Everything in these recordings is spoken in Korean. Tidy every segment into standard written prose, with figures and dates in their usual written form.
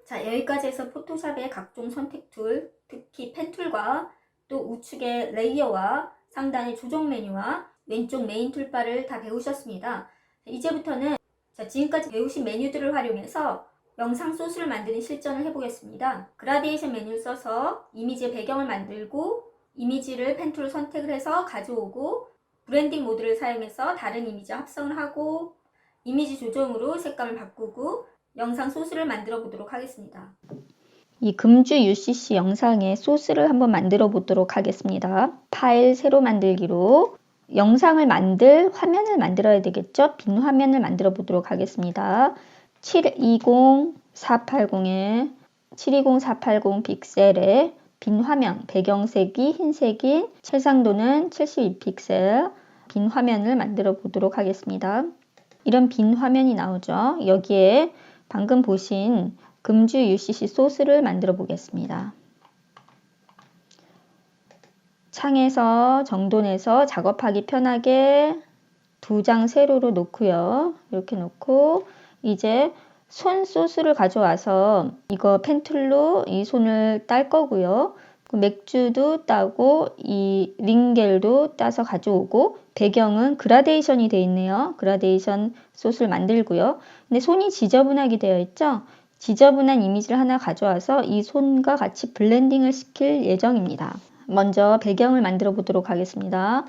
자, 여기까지 해서 포토샵의 각종 선택 툴, 특히 펜 툴과 또 우측의 레이어와 상단의 조정 메뉴와 왼쪽 메인 툴바를 다 배우셨습니다. 이제부터는 지금까지 배우신 메뉴들을 활용해서 영상 소스를 만드는 실전을 해보겠습니다. 그라데이션 메뉴를 써서 이미지의 배경을 만들고 이미지를 펜 툴을 선택을 해서 가져오고 브랜딩 모드를 사용해서 다른 이미지와 합성을 하고 이미지 조정으로 색감을 바꾸고 영상 소스를 만들어 보도록 하겠습니다. 이 금주 UCC 영상의 소스를 한번 만들어 보도록 하겠습니다. 파일 새로 만들기로 영상을 만들 화면을 만들어야 되겠죠? 빈 화면을 만들어 보도록 하겠습니다. 720-480 픽셀의 빈 화면, 배경색이 흰색인 해상도는 72픽셀 빈 화면을 만들어 보도록 하겠습니다. 이런 빈 화면이 나오죠. 여기에 방금 보신 금주 UCC 소스를 만들어 보겠습니다. 창에서 정돈해서 작업하기 편하게 2장 세로로 놓고요. 이렇게 놓고 이제 손 소스를 가져와서 이거 펜툴로 이 손을 딸 거고요. 맥주도 따고 이 링겔도 따서 가져오고 배경은 그라데이션이 되어 있네요. 그라데이션 소스를 만들고요. 근데 손이 지저분하게 되어 있죠. 지저분한 이미지를 하나 가져와서 이 손과 같이 블렌딩을 시킬 예정입니다. 먼저 배경을 만들어 보도록 하겠습니다.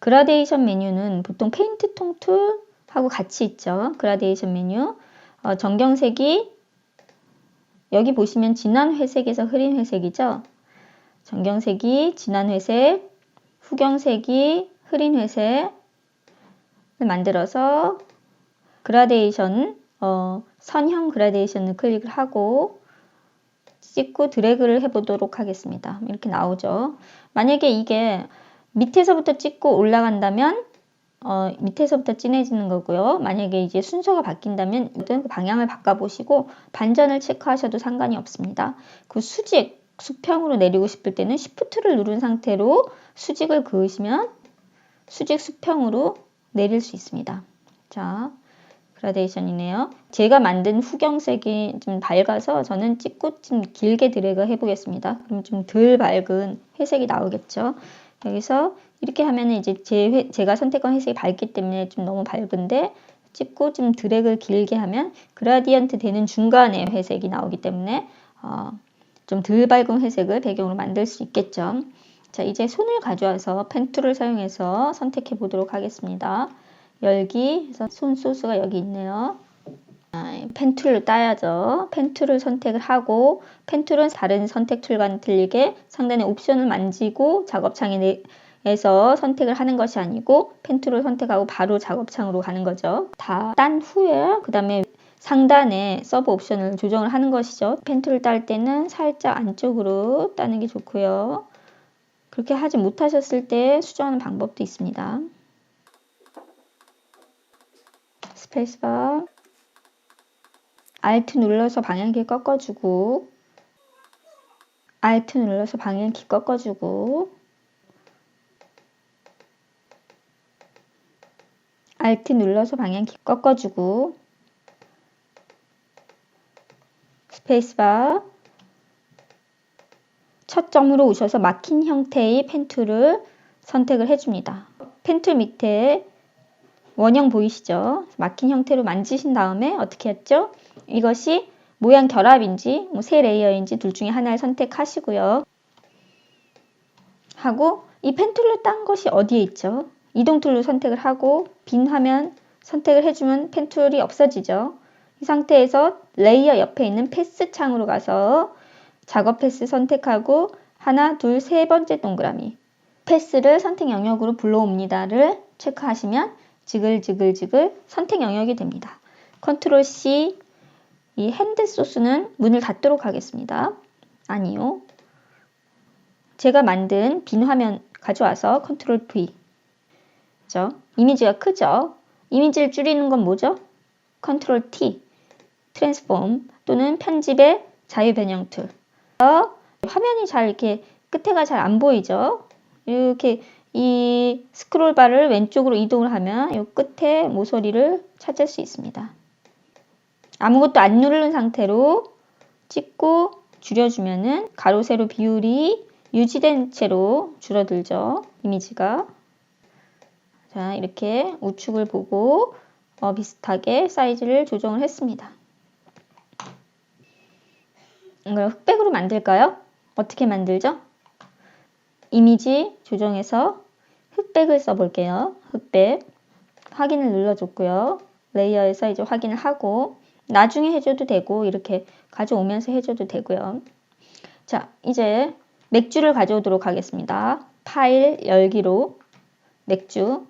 그라데이션 메뉴는 보통 페인트 통 툴하고 같이 있죠. 그라데이션 메뉴. 정경색이 여기 보시면 진한 회색에서 흐린 회색이죠. 정경색이 진한 회색, 후경색이 흐린 회색을 만들어서 그라데이션, 선형 그라데이션을 클릭을 하고 찍고 드래그를 해보도록 하겠습니다. 이렇게 나오죠. 만약에 이게 밑에서부터 찍고 올라간다면 밑에서부터 진해지는 거고요. 만약에 이제 순서가 바뀐다면 그 방향을 바꿔보시고 반전을 체크하셔도 상관이 없습니다. 그 수직, 수평으로 내리고 싶을 때는 Shift를 누른 상태로 수직을 그으시면 수직 수평으로 내릴 수 있습니다. 자, 그라데이션이네요. 제가 만든 후경색이 좀 밝아서 저는 찍고 좀 길게 드래그 해보겠습니다. 그럼 좀 덜 밝은 회색이 나오겠죠. 여기서 이렇게 하면 이제 제가 선택한 회색이 밝기 때문에 좀 너무 밝은데 찍고 좀 드래그를 길게 하면 그라디언트 되는 중간에 회색이 나오기 때문에 좀 덜 밝은 회색을 배경으로 만들 수 있겠죠. 자, 이제 손을 가져와서 펜 툴을 사용해서 선택해 보도록 하겠습니다. 열기 해서 손 소스가 여기 있네요. 펜 툴을 따야죠. 펜 툴을 선택을 하고 펜 툴은 다른 선택 툴과는 틀리게 상단의 옵션을 만지고 작업창에서 선택을 하는 것이 아니고 펜 툴을 선택하고 바로 작업창으로 가는 거죠. 다 딴 후에 그 다음에 상단에 서브 옵션을 조정을 하는 것이죠. 펜 툴을 딸 때는 살짝 안쪽으로 따는 게 좋고요. 그렇게 하지 못하셨을 때 수정하는 방법도 있습니다. 스페이스바 Alt 눌러서 방향키 꺾어주고 Alt 눌러서 방향키 꺾어주고 Alt 눌러서 방향키 꺾어주고 스페이스바 첫 점으로 오셔서 막힌 형태의 펜툴을 선택을 해줍니다. 펜툴 밑에 원형 보이시죠? 막힌 형태로 만지신 다음에 어떻게 했죠? 이것이 모양 결합인지 세 레이어인지 둘 중에 하나를 선택하시고요. 하고 이 펜툴로 딴 것이 어디에 있죠? 이동 툴로 선택을 하고 빈 화면 선택을 해주면 펜툴이 없어지죠. 이 상태에서 레이어 옆에 있는 패스 창으로 가서 작업 패스 선택하고 하나, 둘, 세 번째 동그라미 패스를 선택 영역으로 불러옵니다를 체크하시면 지글지글 선택 영역이 됩니다. 컨트롤 C 이 핸드 소스는 문을 닫도록 하겠습니다. 아니요. 제가 만든 빈 화면 가져와서 컨트롤 V 그죠? 이미지가 크죠? 이미지를 줄이는 건 뭐죠? 컨트롤 T 트랜스폼 또는 편집의 자유 변형 툴 화면이 잘 이렇게 끝에가 잘 안 보이죠? 이렇게 이 스크롤 바를 왼쪽으로 이동을 하면 이 끝에 모서리를 찾을 수 있습니다. 아무것도 안 누른 상태로 찍고 줄여주면은 가로 세로 비율이 유지된 채로 줄어들죠. 이미지가. 자, 이렇게 우측을 보고 비슷하게 사이즈를 조정을 했습니다. 이걸 흑백으로 만들까요? 어떻게 만들죠? 이미지 조정해서 흑백을 써볼게요. 흑백. 확인을 눌러줬고요. 레이어에서 이제 확인을 하고 나중에 해줘도 되고 이렇게 가져오면서 해줘도 되고요. 자, 이제 맥주를 가져오도록 하겠습니다. 파일 열기로 맥주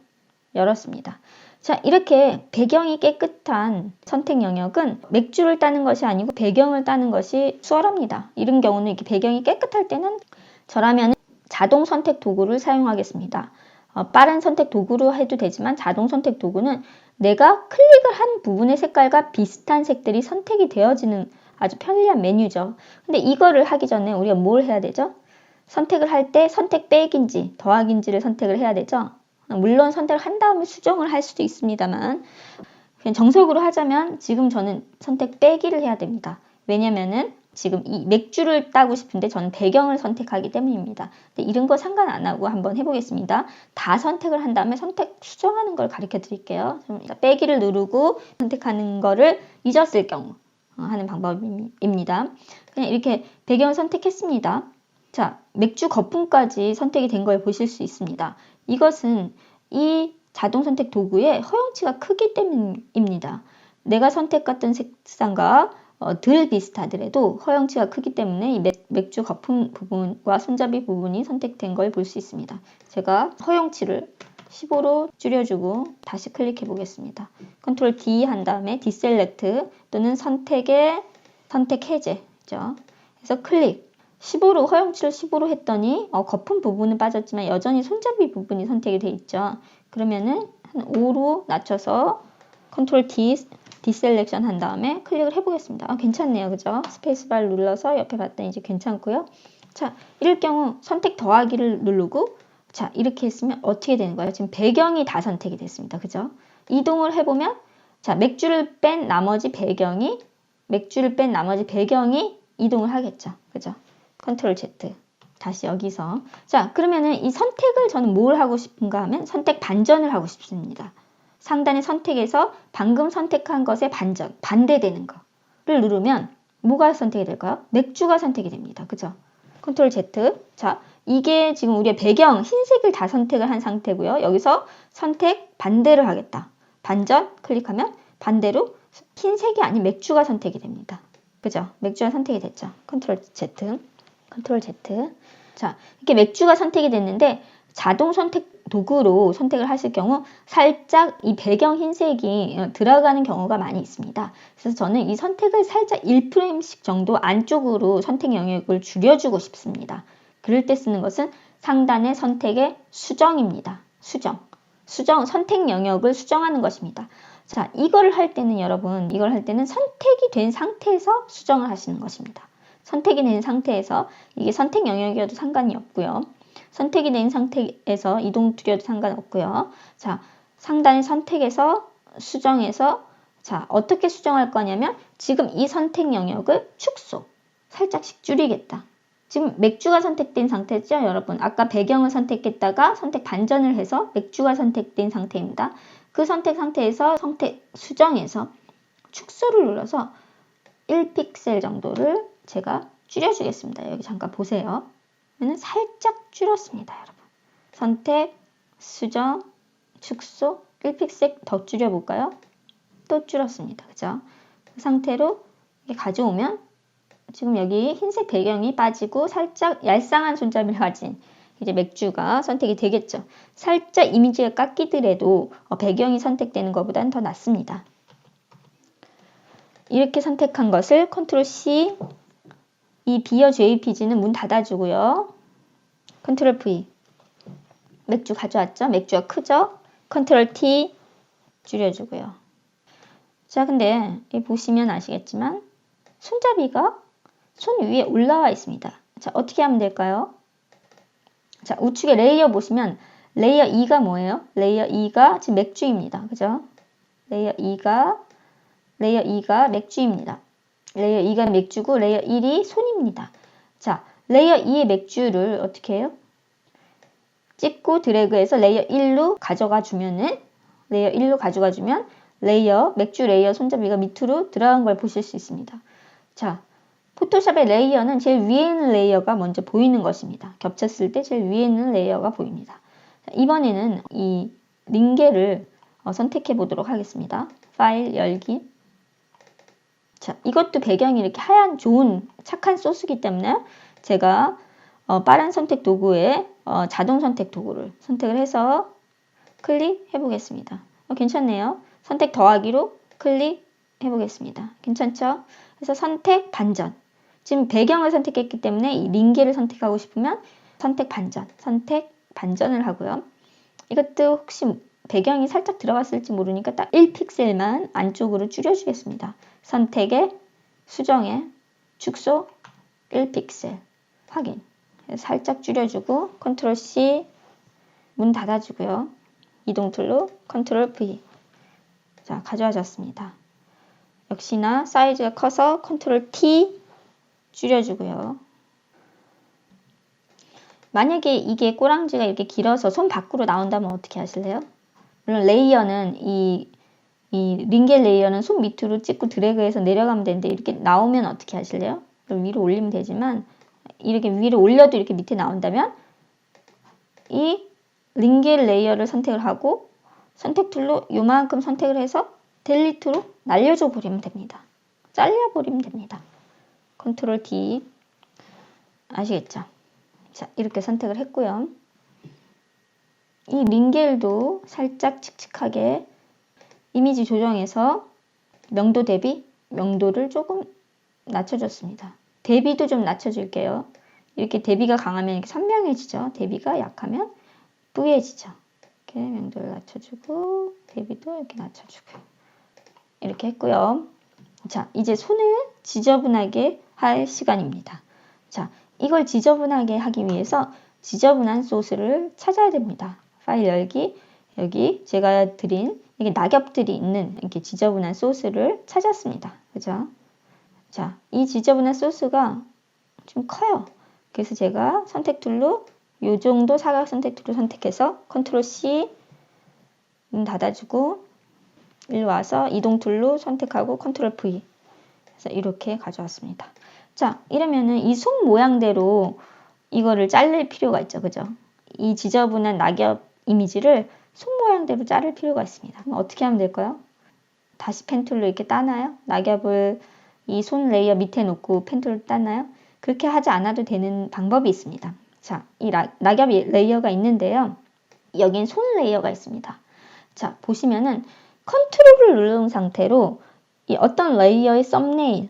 열었습니다. 자, 이렇게 배경이 깨끗한 선택 영역은 맥주를 따는 것이 아니고 배경을 따는 것이 수월합니다. 이런 경우는 이렇게 배경이 깨끗할 때는 저라면 자동 선택 도구를 사용하겠습니다. 빠른 선택 도구로 해도 되지만 자동 선택 도구는 내가 클릭을 한 부분의 색깔과 비슷한 색들이 선택이 되어지는 아주 편리한 메뉴죠. 근데 이거를 하기 전에 우리가 뭘 해야 되죠? 선택을 할 때 선택 빼기인지 더하기인지를 선택을 해야 되죠. 물론 선택을 한 다음에 수정을 할 수도 있습니다만 그냥 정석으로 하자면 지금 저는 선택 빼기를 해야 됩니다. 왜냐면은 지금 이 맥주를 따고 싶은데 저는 배경을 선택하기 때문입니다. 근데 이런 거 상관 안 하고 한번 해보겠습니다. 다 선택을 한 다음에 선택 수정하는 걸 가르쳐 드릴게요. 빼기를 누르고 선택하는 거를 잊었을 경우 하는 방법입니다. 그냥 이렇게 배경을 선택했습니다. 자, 맥주 거품까지 선택이 된 걸 보실 수 있습니다. 이것은 이 자동 선택 도구의 허용치가 크기 때문입니다. 내가 선택했던 색상과 덜 비슷하더라도 허용치가 크기 때문에 이 맥주 거품 부분과 손잡이 부분이 선택된 걸 볼 수 있습니다. 제가 허용치를 15로 줄여주고 다시 클릭해 보겠습니다. 컨트롤 D 한 다음에 디셀렉트 또는 선택 해제죠. 그래서 클릭 15로 허용치를 15로 했더니 거품 부분은 빠졌지만 여전히 손잡이 부분이 선택이 돼 있죠. 그러면은 한 5로 낮춰서 컨트롤 D 디셀렉션 한 다음에 클릭을 해보겠습니다. 괜찮네요. 그죠? 스페이스바를 눌러서 옆에 봤더니 이제 괜찮고요. 자, 이럴 경우 선택 더하기를 누르고 자, 이렇게 했으면 어떻게 되는 거예요? 지금 배경이 다 선택이 됐습니다. 그죠? 이동을 해보면 자, 맥주를 뺀 나머지 배경이 이동을 하겠죠. 그죠? 컨트롤 Z 다시 여기서 자, 그러면은 이 선택을 저는 뭘 하고 싶은가 하면 선택 반전을 하고 싶습니다. 상단의 선택에서 방금 선택한 것에 반대되는 거를 누르면 뭐가 선택이 될까요? 맥주가 선택이 됩니다. 그죠? 컨트롤 Z. 자, 이게 지금 우리의 배경, 흰색을 다 선택을 한 상태고요. 여기서 선택 반대를 하겠다. 반전 클릭하면 반대로 흰색이 아닌 맥주가 선택이 됩니다. 그죠? 맥주가 선택이 됐죠. 컨트롤 Z. 자, 이렇게 맥주가 선택이 됐는데 자동 선택 도구로 선택을 하실 경우 살짝 이 배경 흰색이 들어가는 경우가 많이 있습니다. 그래서 저는 이 선택을 살짝 1프레임씩 정도 안쪽으로 선택 영역을 줄여주고 싶습니다. 그럴 때 쓰는 것은 상단의 선택의 수정입니다. 수정, 선택 영역을 수정하는 것입니다. 자, 이걸 할 때는 선택이 된 상태에서 수정을 하시는 것입니다. 선택이 된 상태에서 이게 선택 영역이어도 상관이 없고요. 선택이 된 상태에서 이동 두려도 상관없고요. 자, 상단의 선택에서 수정해서 자, 어떻게 수정할 거냐면 지금 이 선택 영역을 축소, 살짝씩 줄이겠다. 지금 맥주가 선택된 상태죠, 여러분. 아까 배경을 선택했다가 선택 반전을 해서 맥주가 선택된 상태입니다. 그 선택 상태에서 수정해서 축소를 눌러서 1픽셀 정도를 제가 줄여주겠습니다. 여기 잠깐 보세요. 살짝 줄였습니다, 여러분. 선택, 수정, 축소, 1픽셀 더 줄여볼까요? 또 줄였습니다. 그죠? 그 상태로 가져오면 지금 여기 흰색 배경이 빠지고 살짝 얄쌍한 손잡이를 가진 이제 맥주가 선택이 되겠죠. 살짝 이미지가 깎이더라도 배경이 선택되는 것보다는 더 낫습니다. 이렇게 선택한 것을 컨트롤 C, 이 비어 JPG는 문 닫아주고요. 컨트롤 V, 맥주 가져왔죠? 맥주가 크죠? 컨트롤 T 줄여주고요. 자, 근데 보시면 아시겠지만 손잡이가 손 위에 올라와 있습니다. 자, 어떻게 하면 될까요? 자, 우측에 레이어 보시면 레이어 2가 뭐예요? 레이어 2가 지금 맥주입니다. 그죠? 레이어 2가 맥주입니다. 레이어 2가 맥주고 레이어 1이 손입니다. 자, 레이어 2의 맥주를 어떻게 해요? 찍고 드래그해서 레이어 1로 가져가 주면은 레이어 1로 가져가 주면 맥주 레이어 손잡이가 밑으로 들어간 걸 보실 수 있습니다. 자, 포토샵의 레이어는 제일 위에 있는 레이어가 먼저 보이는 것입니다. 겹쳤을 때 제일 위에 있는 레이어가 보입니다. 자, 이번에는 이 링겔을 선택해 보도록 하겠습니다. 파일 열기. 자, 이것도 배경이 이렇게 하얀 좋은 착한 소스이기 때문에 제가 빠른 선택 도구에 자동 선택 도구를 선택을 해서 클릭해 보겠습니다. 괜찮네요. 선택 더하기로 클릭해 보겠습니다. 괜찮죠? 그래서 선택 반전. 지금 배경을 선택했기 때문에 이 링겔을 선택하고 싶으면 선택 반전을 하고요. 이것도 혹시 배경이 살짝 들어갔을지 모르니까 딱 1픽셀만 안쪽으로 줄여주겠습니다. 선택에 수정에 축소 1픽셀 확인. 살짝 줄여주고 컨트롤 C 문 닫아주고요. 이동 툴로 컨트롤 V. 자, 가져와졌습니다. 역시나 사이즈가 커서 컨트롤 T 줄여주고요. 만약에 이게 꼬랑지가 이렇게 길어서 손 밖으로 나온다면 어떻게 하실래요? 물론 레이어는 이 링겔 레이어는 손 밑으로 찍고 드래그해서 내려가면 되는데 이렇게 나오면 어떻게 하실래요? 그럼 위로 올리면 되지만 이렇게 위로 올려도 이렇게 밑에 나온다면 이 링겔 레이어를 선택을 하고 선택 툴로 요만큼 선택을 해서 델리트로 날려줘 버리면 됩니다. 잘려 버리면 됩니다. 컨트롤 D 아시겠죠? 자, 이렇게 선택을 했고요. 이 링겔도 살짝 칙칙하게 이미지 조정해서 명도 대비 명도를 조금 낮춰줬습니다. 대비도 좀 낮춰줄게요. 이렇게 대비가 강하면 이렇게 선명해지죠. 대비가 약하면 뿌얘지죠. 이렇게 명도를 낮춰주고 대비도 이렇게 낮춰주고 이렇게 했고요. 자, 이제 손을 지저분하게 할 시간입니다. 자, 이걸 지저분하게 하기 위해서 지저분한 소스를 찾아야 됩니다. 파일 열기, 여기 제가 드린 이게 낙엽들이 있는 이렇게 지저분한 소스를 찾았습니다. 그죠? 자, 이 지저분한 소스가 좀 커요. 그래서 제가 선택 툴로 이 정도 사각 선택 툴로 선택해서 컨트롤 C 문 닫아주고 일로 와서 이동 툴로 선택하고 컨트롤 V. 그래서 이렇게 가져왔습니다. 자, 이러면은 이 손 모양대로 이거를 자를 필요가 있죠. 그죠? 이 지저분한 낙엽 이미지를 손 모양대로 자를 필요가 있습니다. 그럼 어떻게 하면 될까요? 다시 펜툴로 이렇게 따나요? 낙엽을 이 손 레이어 밑에 놓고 펜툴로 따나요? 그렇게 하지 않아도 되는 방법이 있습니다. 자, 이 낙엽 레이어가 있는데요. 여긴 손 레이어가 있습니다. 자, 보시면은 컨트롤을 누른 상태로 이 어떤 레이어의 썸네일,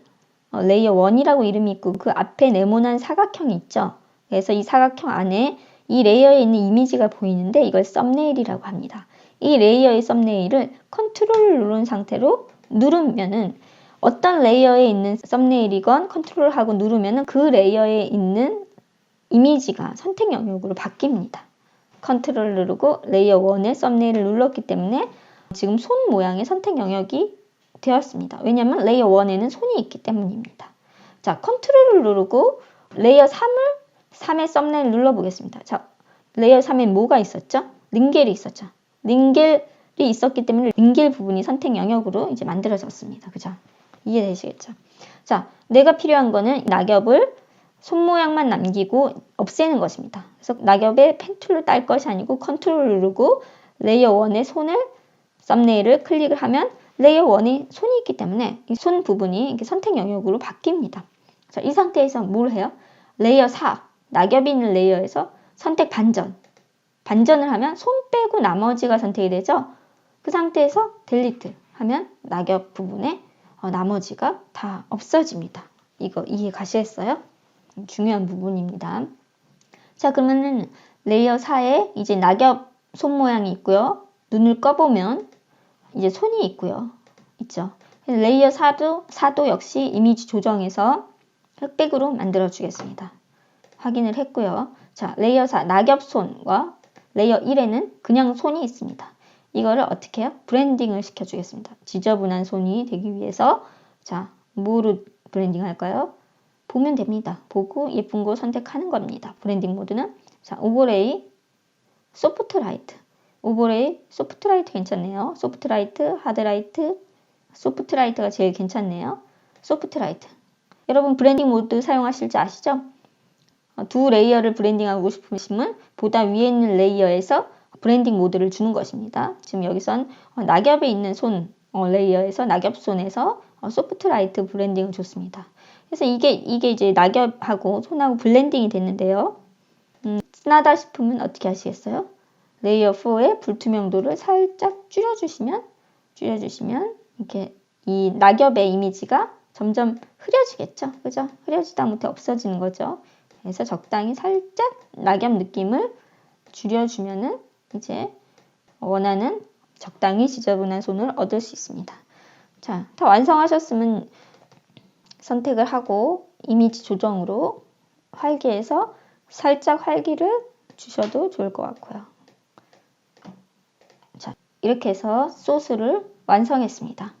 레이어 1이라고 이름이 있고 그 앞에 네모난 사각형이 있죠. 그래서 이 사각형 안에 이 레이어에 있는 이미지가 보이는데 이걸 썸네일이라고 합니다. 이 레이어의 썸네일을 컨트롤을 누른 상태로 누르면은 어떤 레이어에 있는 썸네일이건 컨트롤을 하고 누르면은 그 레이어에 있는 이미지가 선택 영역으로 바뀝니다. 컨트롤을 누르고 레이어 1의 썸네일을 눌렀기 때문에 지금 손 모양의 선택 영역이 되었습니다. 왜냐하면 레이어 1에는 손이 있기 때문입니다. 자, 컨트롤을 누르고 레이어 3의 썸네일 눌러보겠습니다. 자, 레이어 3에 뭐가 있었죠? 링겔이 있었죠. 링겔이 있었기 때문에 링겔 부분이 선택 영역으로 이제 만들어졌습니다. 그죠? 이해되시겠죠? 자, 내가 필요한 거는 낙엽을 손 모양만 남기고 없애는 것입니다. 그래서 낙엽에 펜툴로 딸 것이 아니고 컨트롤을 누르고 레이어 1의 손을 썸네일을 클릭을 하면 레이어 1이 손이 있기 때문에 이 손 부분이 이렇게 선택 영역으로 바뀝니다. 자, 이 상태에서 뭘 해요? 레이어 4, 낙엽이 있는 레이어에서 선택 반전을 하면 손 빼고 나머지가 선택이 되죠. 그 상태에서 델리트 하면 낙엽 부분에 나머지가 다 없어집니다. 이거 이해 가시겠어요? 중요한 부분입니다. 자, 그러면은 레이어 4에 이제 낙엽 손 모양이 있고요. 눈을 꺼보면 이제 손이 있고요. 있죠. 레이어 4도 역시 이미지 조정해서 흑백으로 만들어 주겠습니다. 확인을 했고요. 자, 레이어 4 낙엽 손과 레이어 1에는 그냥 손이 있습니다. 이거를 어떻게 해요? 브랜딩을 시켜주겠습니다. 지저분한 손이 되기 위해서 자, 뭐로 브랜딩 할까요? 보면 됩니다. 보고 예쁜 거 선택하는 겁니다. 브랜딩 모드는. 자, 오버레이, 소프트라이트. 오버레이, 소프트라이트 괜찮네요. 소프트라이트, 하드라이트, 소프트라이트가 제일 괜찮네요. 소프트라이트. 여러분 브랜딩 모드 사용하실지 아시죠? 두 레이어를 브랜딩하고 싶으시면 보다 위에 있는 레이어에서 브랜딩 모드를 주는 것입니다. 지금 여기선 낙엽에 있는 손 레이어에서 낙엽손에서 소프트라이트 브랜딩을 줬습니다. 그래서 이게 이제 낙엽하고 손하고 블렌딩이 됐는데요. 진하다 싶으면 어떻게 하시겠어요? 레이어 4의 불투명도를 살짝 줄여주시면 이렇게 이 낙엽의 이미지가 점점 흐려지겠죠. 그죠? 흐려지다 못해 없어지는 거죠. 그래서 적당히 살짝 낙엽 느낌을 줄여주면은 이제 원하는 적당히 지저분한 손을 얻을 수 있습니다. 자, 다 완성하셨으면 선택을 하고 이미지 조정으로 활기에서 살짝 활기를 주셔도 좋을 것 같고요. 자, 이렇게 해서 소스를 완성했습니다.